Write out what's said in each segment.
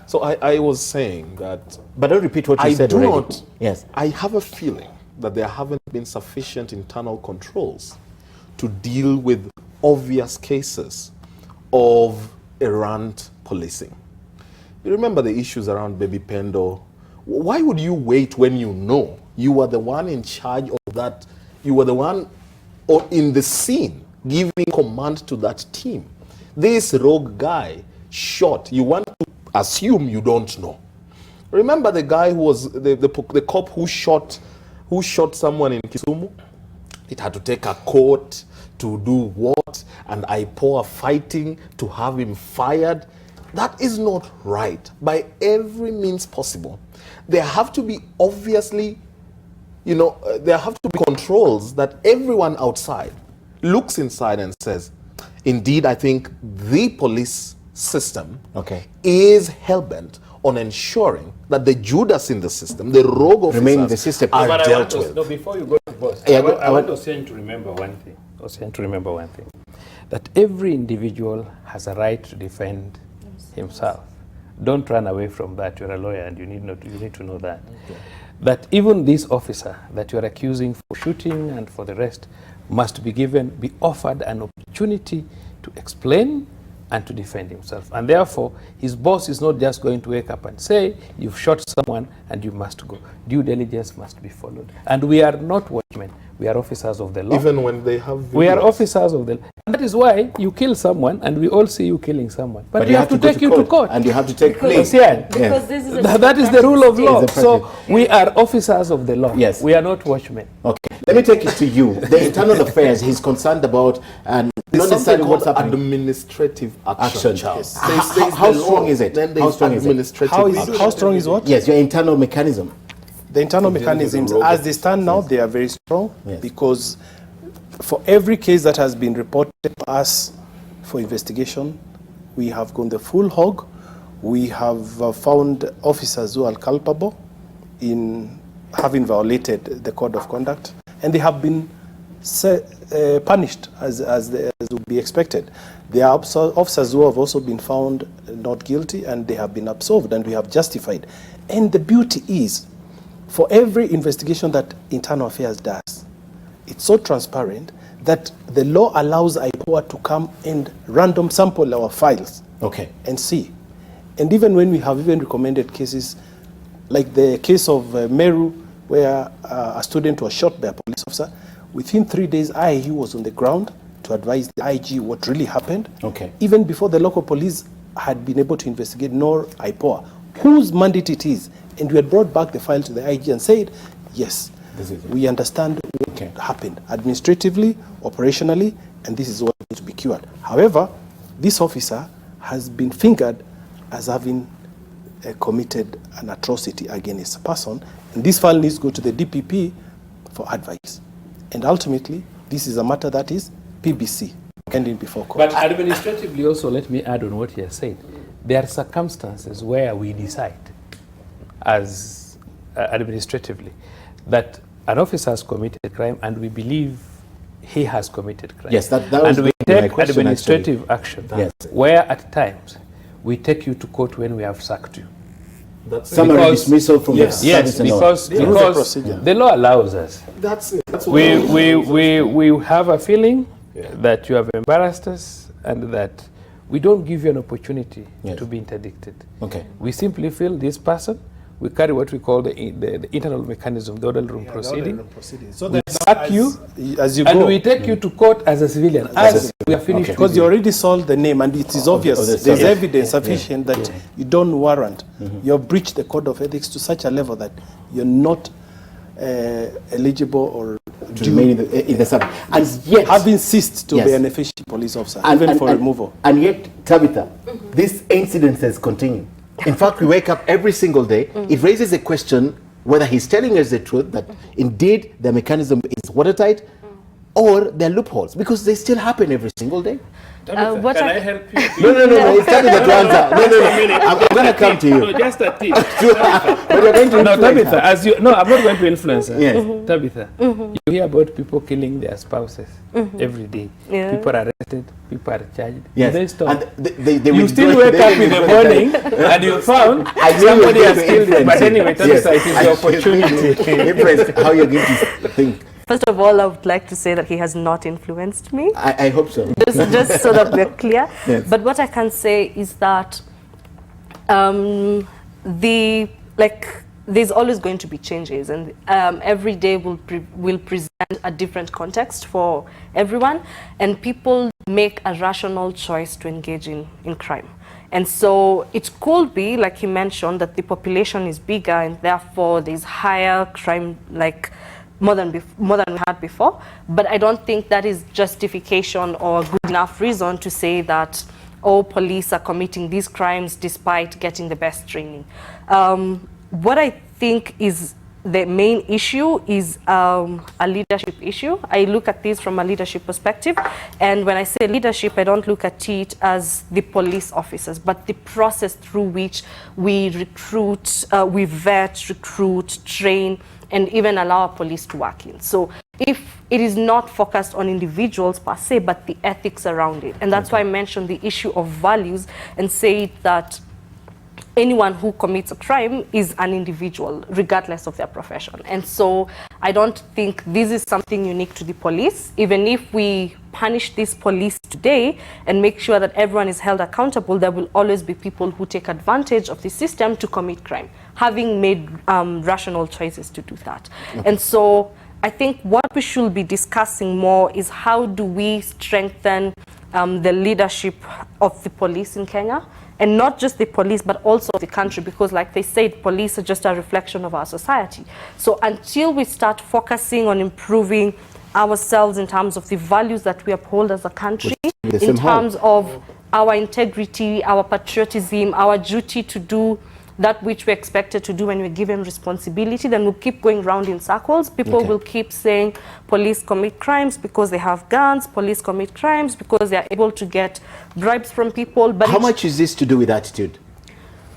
So I was saying that... But don't repeat what you said already. Yes. I have a feeling that there haven't been sufficient internal controls to deal with obvious cases of errant policing. You remember the issues around Baby Pendo. Why would you wait when you know you were the one in charge of that? You were the one or in the scene giving command to that team. This rogue guy shot. You want to assume you don't know. Remember the guy who was the cop who shot someone in Kisumu? It had to take a court to do what? And IPOA fighting to have him fired. That is not right by every means possible. There have to be obviously, there have to be controls that everyone outside looks inside and says, indeed, I think the police system is hell-bent on ensuring that the Judas in the system, the rogue officers, in the system, are dealt with. No, before you go to boss, Yeah, I want Ocean to remember one thing. That every individual has a right to defend himself. Don't run away from that. You're a lawyer and you need to know that. Okay. That even this officer that you're accusing for shooting and for the rest must be offered an opportunity to explain and to defend himself. And therefore, his boss is not just going to wake up and say, you've shot someone and you must go. Due diligence must be followed. And we are not watchmen. We are officers of the law. Even when they have videos. We are officers of the law. And that is why you kill someone and we all see you killing someone. But we have to take you to court. And you have to take place. Because this is that is the rule of law. So we are officers of the law. Yes. We are not watchmen. Okay. Let me take it to you. The internal affairs he's concerned about and not necessarily what's happening. Administrative action. Yes. How strong is it? How strong is it? How strong is what? Yes, your internal mechanism. The internal mechanisms, as they stand now, they are very strong because for every case that has been reported to us for investigation, we have gone the full hog. We have found officers who are culpable in having violated the code of conduct, and they have been punished as would be expected. There are officers who have also been found not guilty, and they have been absolved, and we have justified. And the beauty is, for every investigation that Internal Affairs does, it's so transparent that the law allows IPOA to come and random sample our files and see. And even when we have even recommended cases, like the case of Meru, where a student was shot by a police officer, within 3 days, he was on the ground to advise the IG what really happened. Even before the local police had been able to investigate, nor IPOA, whose mandate it is. And we had brought back the file to the IG and said, yes, we understand what happened administratively, operationally, and this is what needs to be cured. However, this officer has been fingered as having committed an atrocity against a person, and this file needs to go to the DPP for advice. And ultimately, this is a matter that is PBC, pending before court. But administratively also, let me add on what he has said. There are circumstances where we decide as administratively that an officer has committed a crime and we believe he has committed crime. Yes, that was and we take question, administrative action where at times we take you to court when we have sacked you. Summary dismissal from the service because the law allows us. That's we have a feeling that you have embarrassed us and that we don't give you an opportunity to be interdicted. We simply feel this person, we carry what we call the internal mechanism, the order room proceeding. So we sack you as you and go. we take you to court as a civilian, we are finished. Because you already sold the name and it is obvious, there's evidence sufficient that you don't warrant. You have breached the code of ethics to such a level that you're not eligible or to remain in the service. And yet, having ceased to be an efficient police officer, even for removal. And yet, Tabitha, these incidences continue. In fact, we wake up every single day. It raises a question whether he's telling us the truth, that indeed the mechanism is watertight, or there are loopholes, because they still happen every single day. What can I help you? No, it's Tabitha to answer. No, I'm going to come to you. No, just a tip. But you're going to No, influence Tabitha, her. no, I'm not going to influence her. Yes. Tabitha, you hear about people killing their spouses every day. Yeah. People are arrested, people are charged. Yes. They stop. And they You still wake up in the morning and you found somebody has killed it. But anyway, Tabitha, it is the opportunity. Influence how you're going to think. First of all, I would like to say that he has not influenced me. I hope so. Just so that we're clear. Yes. But what I can say is that there's always going to be changes, and every day will present a different context for everyone, and people make a rational choice to engage in crime. And so it could be, like he mentioned, that the population is bigger and therefore there's higher crime, like more than we had before. But I don't think that is justification or a good enough reason to say that all police are committing these crimes despite getting the best training. What I think is the main issue is a leadership issue. I look at this from a leadership perspective, and when I say leadership, I don't look at it as the police officers, but the process through which we recruit, we vet, recruit, train, and even allow our police to work in. So if it is not focused on individuals per se, but the ethics around it. And that's why I mentioned the issue of values and say that anyone who commits a crime is an individual, regardless of their profession. And so I don't think this is something unique to the police. Even if we punish these police today and make sure that everyone is held accountable, there will always be people who take advantage of the system to commit crime, having made rational choices to do that. Okay. And so I think what we should be discussing more is how do we strengthen the leadership of the police in Kenya, and not just the police, but also the country, because like they said, police are just a reflection of our society. So until we start focusing on improving ourselves in terms of the values that we uphold as a country, in terms of our integrity, our patriotism, our duty to do that which we're expected to do when we're given responsibility, then we'll keep going round in circles. People will keep saying police commit crimes because they have guns, police commit crimes because they are able to get bribes from people. But how much is this to do with attitude?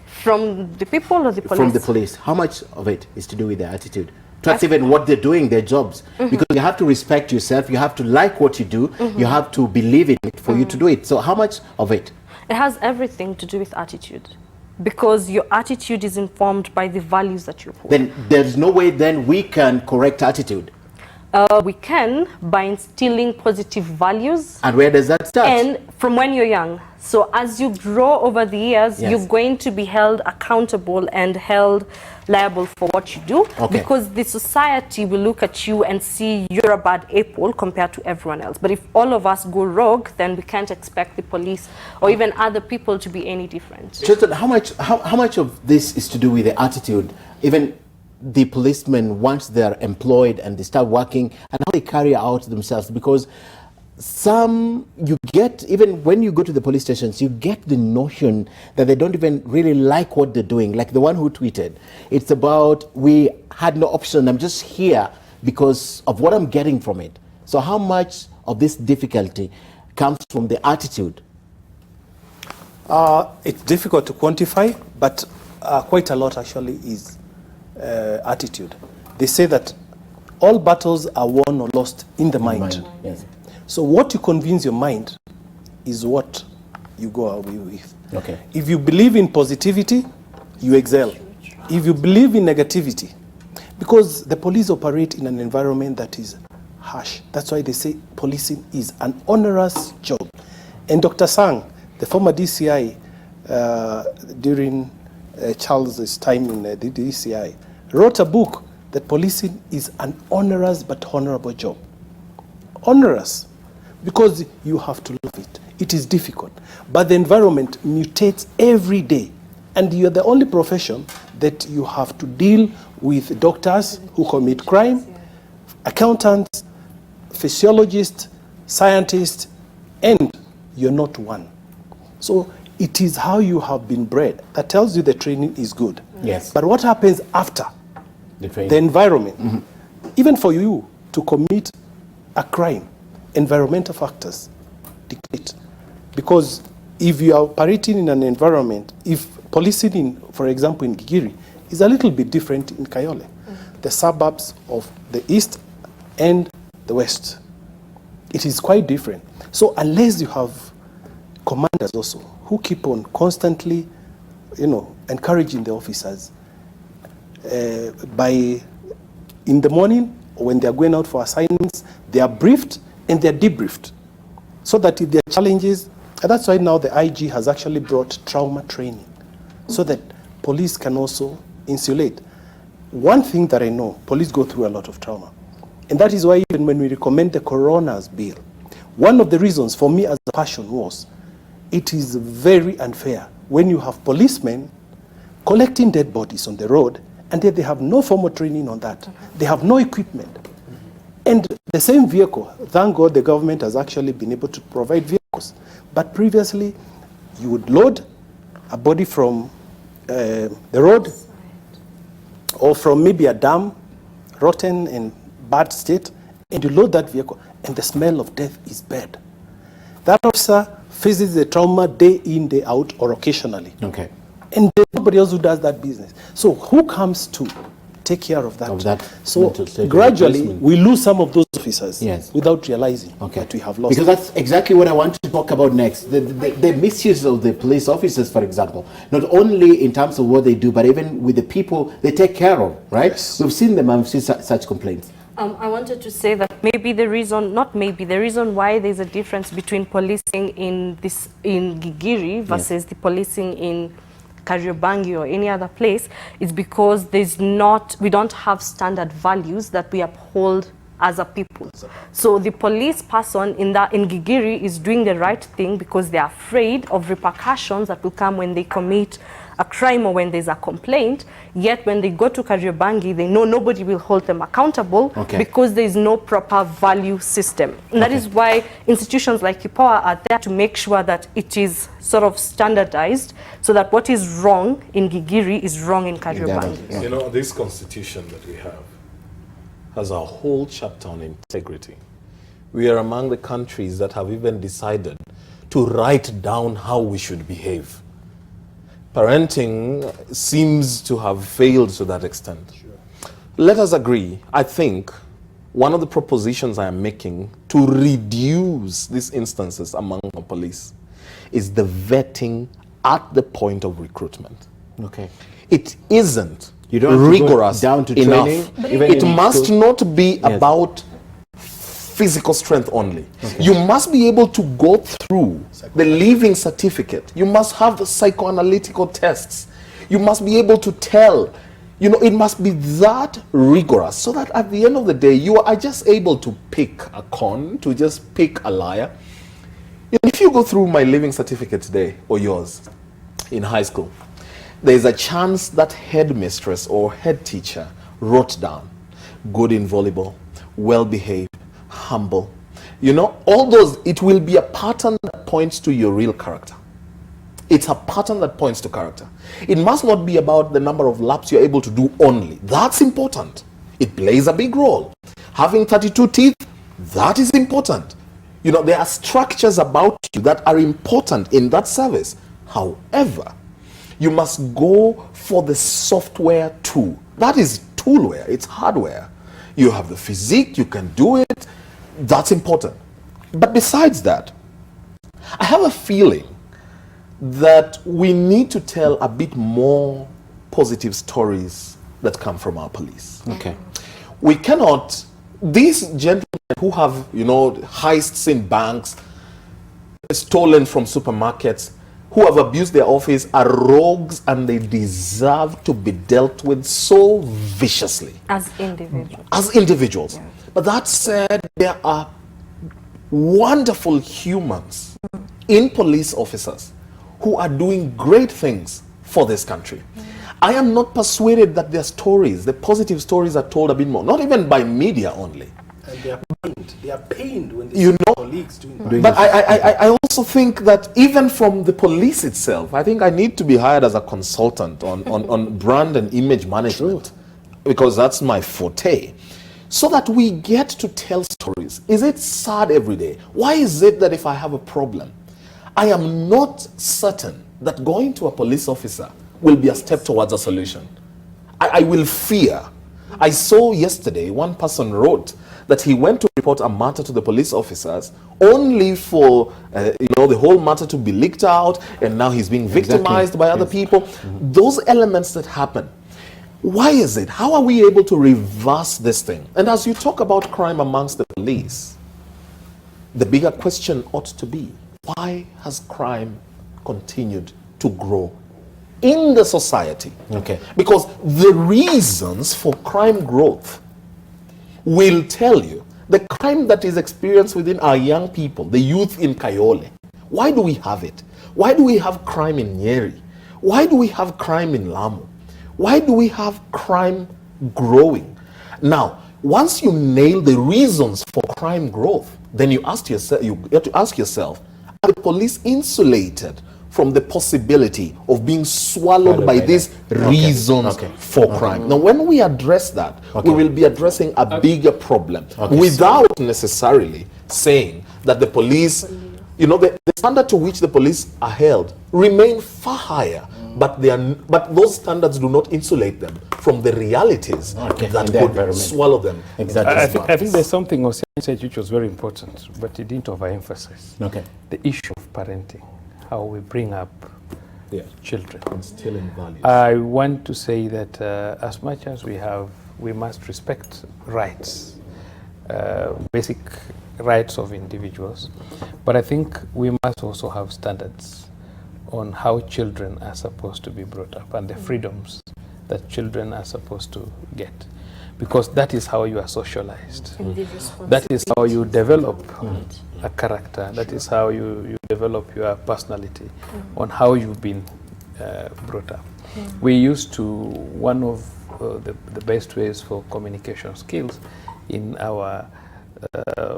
From the people or the police? From the police. How much of it is to do with their attitude? That's even what they're doing, their jobs. Because you have to respect yourself, you have to like what you do, you have to believe in it for you to do it. So how much of it? It has everything to do with attitude. Because your attitude is informed by the values that you hold. Then there's no way then we can correct attitude. We can by instilling positive values. And where does that start? And from when you're young. So as you grow over the years, you're going to be held accountable and held liable for what you do. Because the society will look at you and see you're a bad apple compared to everyone else. But if all of us go rogue, then we can't expect the police or even other people to be any different. Justin, how much of this is to do with the attitude? Even the policemen, once they're employed and they start working, and how they carry out themselves, because some, you get, even when you go to the police stations, you get the notion that they don't even really like what they're doing. Like the one who tweeted, it's about, we had no option, I'm just here because of what I'm getting from it. So how much of this difficulty comes from the attitude? It's difficult to quantify, but quite a lot actually is attitude. They say that all battles are won or lost in the mind. Yes. So what you convince your mind is what you go away with. Okay. If you believe in positivity, you excel. If you believe in negativity, because the police operate in an environment that is harsh. That's why they say policing is an onerous job. And Dr. Sang, the former DCI, during Charles's time in the DCI, wrote a book that policing is an onerous but honorable job. Onerous, because you have to love it. It is difficult. But the environment mutates every day. And you're the only profession that you have to deal with doctors who commit crime, accountants, physiologists, scientists, and you're not one. So it is how you have been bred that tells you the training is good. Yes. But what happens after the training? the environment, even for you to commit a crime, environmental factors dictate. Because if you are operating in an environment, if policing, for example, in Gigiri, is a little bit different in Kayole, the suburbs of the east and the west. It is quite different. So unless you have commanders also who keep on constantly, encouraging the officers by in the morning or when they are going out for assignments, they are briefed and they are debriefed, so that if there are challenges, and that's why now the IG has actually brought trauma training, so that police can also insulate. One thing that I know, police go through a lot of trauma, and that is why even when we recommend the coroner's bill, one of the reasons for me as a passion was, it is very unfair when you have policemen collecting dead bodies on the road, and yet they have no formal training on that. They have no equipment. And the same vehicle, thank God the government has actually been able to provide vehicles. But previously, you would load a body from the road or from maybe a dam, rotten and bad state, and you load that vehicle, and the smell of death is bad. That officer faces the trauma day in, day out, or occasionally. Okay. And there's nobody else who does that business. So who comes to take care of that? So gradually, we lose some of those officers without realizing that we have lost. Because that's exactly what I want to talk about next. The misuse of the police officers, for example, not only in terms of what they do, but even with the people they take care of, right? Yes. We've seen them, I've seen such complaints. I wanted to say that maybe the reason, the reason why there's a difference between policing in Gigiri versus the policing in Kariobangi or any other place is because we don't have standard values that we uphold as a people. So the police person in Gigiri is doing the right thing because they're afraid of repercussions that will come when they commit a crime or when there's a complaint. Yet when they go to Kariobangi, they know nobody will hold them accountable because there is no proper value system. And that is why institutions like IPOA are there to make sure that it is sort of standardized, so that what is wrong in Gigiri is wrong in Kariobangi. You know, this constitution that we have has a whole chapter on integrity. We are among the countries that have even decided to write down how we should behave. Parenting seems to have failed to that extent. Sure. Let us agree, I think, one of the propositions I am making to reduce these instances among the police is the vetting at the point of recruitment. Okay. It isn't you don't rigorous down to enough. It must not be about physical strength only. Okay. You must be able to go through the living certificate. You must have the psychoanalytical tests. You must be able to tell. You know, it must be that rigorous so that at the end of the day, you are just able to pick a con, to just pick a liar. If you go through my living certificate today, or yours, in high school, there's a chance that headmistress or head teacher wrote down, good in volleyball, well-behaved, humble. You know, all those, it will be a pattern that points to your real character. It's a pattern that points to character. It must not be about the number of laps you're able to do only. That's important. It plays a big role. Having 32 teeth, that is important. You know, there are structures about you that are important in that service. However, you must go for the software too. That is toolware, it's hardware. You have the physique, you can do it. That's important. But besides that, I have a feeling that we need to tell a bit more positive stories that come from our police. Okay. We cannot, these gentlemen who have, you know, heists in banks, stolen from supermarkets, who have abused their office are rogues, and they deserve to be dealt with so viciously. As individuals. As individuals. Yeah. But that said, there are wonderful humans in police officers who are doing great things for this country. I am not persuaded that their stories, the positive stories, are told a bit more, not even by media only. And they are pained when they see colleagues doing that. But I also think that even from the police itself, I think I need to be hired as a consultant on brand and image management, because that's my forte. so that we get to tell stories. Is it sad every day? Why is it that if I have a problem, I am not certain that going to a police officer will be a step towards a solution? I will fear. I saw yesterday one person wrote that he went to report a matter to the police officers only for the whole matter to be leaked out, and now he's being victimized by other people. Those elements that happen. Why is it? How are we able to reverse this thing? And as you talk about crime amongst the police, the bigger question ought to be, why has crime continued to grow in the society? Okay. Because the reasons for crime growth will tell you the crime that is experienced within our young people, the youth in Kayole. Why do we have it? Why do we have crime in Nyeri? Why do we have crime in Lamu? Why do we have crime growing? Now, once you nail the reasons for crime growth, then you have to ask yourself, are the police insulated from the possibility of being swallowed by these reasons for crime? Now, when we address that, we will be addressing a bigger problem without necessarily saying that the police, the standard to which the police are held remain far higher, but those standards do not insulate them from the realities that could swallow them. Exactly. I think there's something Ocean said which was very important, but he didn't overemphasize. The issue of parenting, how we bring up children. Instilling values. I want to say that as much as we must respect rights, basic rights of individuals, but I think we must also have standards on how children are supposed to be brought up and the freedoms that children are supposed to get, because that is how you are socialized. That is how you develop a character. That is how you develop your personality, on how you've been brought up. We used to, one of the best ways for communication skills in our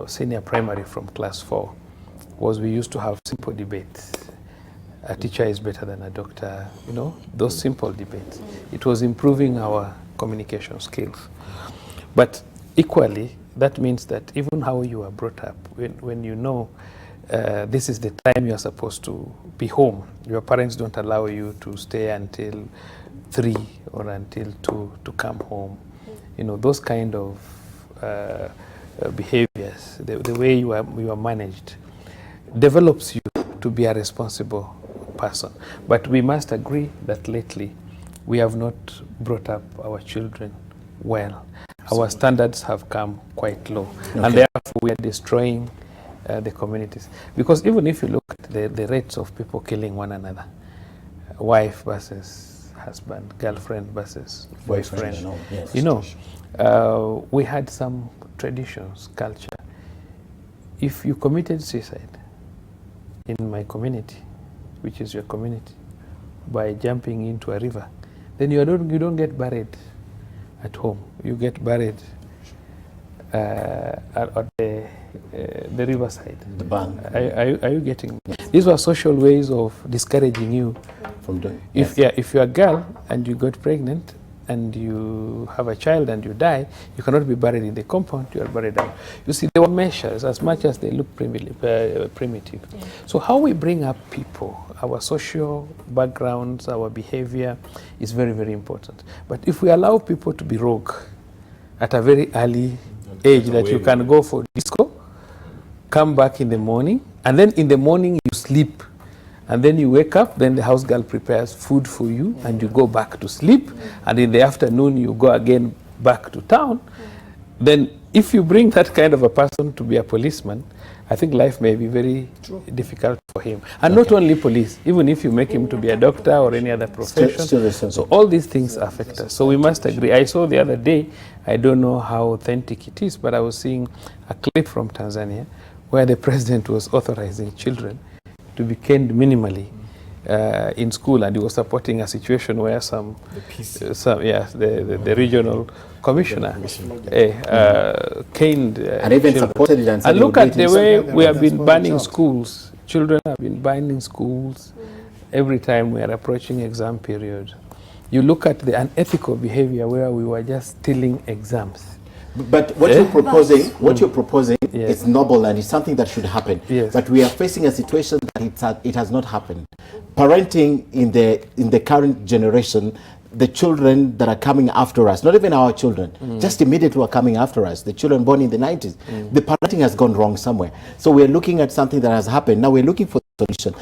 senior primary from class 4 was we used to have simple debates. A teacher is better than a doctor, those simple debates. It was improving our communication skills. But equally, that means that even how you are brought up, when you know this is the time you are supposed to be home, your parents don't allow you to stay until 3 or until 2 to come home. Those kind of behaviors, the way you are managed, develops you to be a responsible person. But we must agree that lately we have not brought up our children well. Our standards have come quite low, and therefore we are destroying the communities. Because even if you look at the rates of people killing one another, wife versus husband, girlfriend versus boyfriend, we had some traditions, culture. If you committed suicide in my community, which is your community, by jumping into a river, then you don't get buried at home. You get buried at the riverside. The bank. Are you getting me? These were social ways of discouraging you from doing. If you're a girl and you got pregnant and you have a child and you die, you cannot be buried in the compound, you are buried out. You see, there were measures, as much as they look primitive. So how we bring up people, our social backgrounds, our behavior is very, very important. But if we allow people to be rogue at a very early age, that you can go for disco, come back in the morning, and then in the morning you sleep, and then you wake up, then the house girl prepares food for you, and you go back to sleep, and in the afternoon you go again back to town. Then if you bring that kind of a person to be a policeman, I think life may be very difficult for him. And not only police, even if you make him to be a doctor or any other profession. So all these things affect us. So we must agree. I saw the other day, I don't know how authentic it is, but I was seeing a clip from Tanzania where the president was authorizing children to be caned minimally in school, and he was supporting a situation where the regional commissioner caned and even children. supported it, And look at the way we have been banning schools. Children have been banning schools every time we are approaching exam period. You look at the unethical behavior where we were just stealing exams. But what you're proposing, Yes. is noble and it's something that should happen. Yes. But we are facing a situation that it has not happened. Parenting in the current generation, the children that are coming after us, not even our children, just immediately are coming after us, the children born in the 90s, the parenting has gone wrong somewhere. So we're looking at something that has happened. Now we're looking for a solution.